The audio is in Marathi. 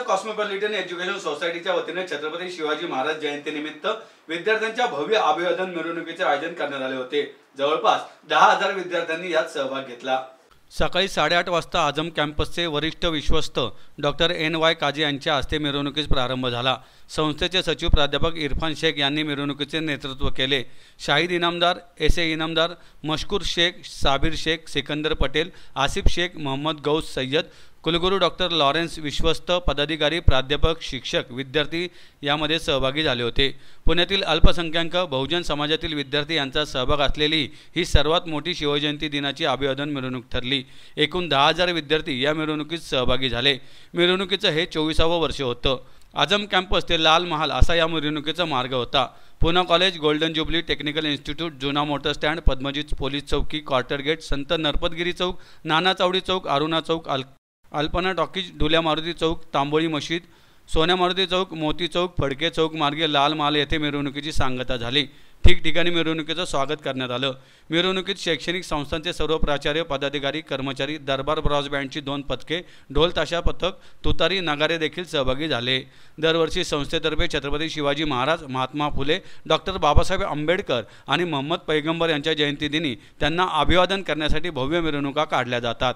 कॉस्मोपॉलिटन एज्युकेशन सोसायटीच्या वतीने छत्रपती शिवाजी महाराज जयंतीनिमित्त विद्यार्थ्यांच्या भव्य अभिवादन मिरवणुकीचे आयोजन करण्यात आले होते। जवळपास 10,000 विद्यार्थ्यांनी यात सहभाग घेतला। सकाळी 8:30 वाजता आझम कॅम्पसचे वरिष्ठ विश्वस्त डॉक्टर NY काझी यांच्या हस्ते मिरवणुकीस प्रारंभ झाला। संस्थेचे सचिव प्राध्यापक इरफान शेख यांनी मिरवणुकीचे नेतृत्व केले। शाहिद इनामदार, SA इनामदार, मशकूर शेख, साबिर शेख, सिकंदर पटेल, आसिफ शेख, मोहम्मद गौस सय्यद, कुलगुरू डॉक्टर लॉरेन्स, विश्वस्त, पदाधिकारी, प्राध्यापक, शिक्षक, विद्यार्थी यामध्ये सहभागी झाले होते। पुण्यातील अल्पसंख्याक बहुजन समाजातील विद्यार्थी यांचा सहभाग असलेली ही सर्वात मोठी शिवजयंती दिनाची अभिवादन मिरवणूक ठरली। एकूण 10,000 विद्यार्थी या मिरवणुकीत सहभागी झाले। मिरवणुकीचं हे 24वे वर्ष होतं। आझम कॅम्पस ते लाल महाल असा या मिरवणुकीचा मार्ग होता। Poona college, golden jubilee, technical institute, जुना मोटर स्टँड, पद्मजीत पोलीस चौकी, क्वार्टर गेट, संत नरपतगिरी चौक, नाना चावडी चौक, अरुणा चौक, अल्पना टॉकीज, ढुल्या मारुती चौक, तांबोळी मशीद, सोन्या मारुती चौक, मोती चौक, फडके चौक मार्गे लाल महाल येथे मिरवणुकीची सांगता झाली। ठिकठिकाणी मिरवणुकीचं स्वागत करण्यात आलं। मिरवणुकीत शैक्षणिक संस्थांचे सर्व प्राचार्य, पदाधिकारी, कर्मचारी, दरबार ब्रॉस बँडची 2 पथके, ढोल ताशा पथक, तुतारी, नगारे देखील सहभागी झाले। दरवर्षी संस्थेतर्फे छत्रपती शिवाजी महाराज, महात्मा फुले, डॉक्टर बाबासाहेब आंबेडकर आणि मोहम्मद पैगंबर यांच्या जयंतीदिनी त्यांना अभिवादन करण्यासाठी भव्य मिरवणुका काढल्या जातात।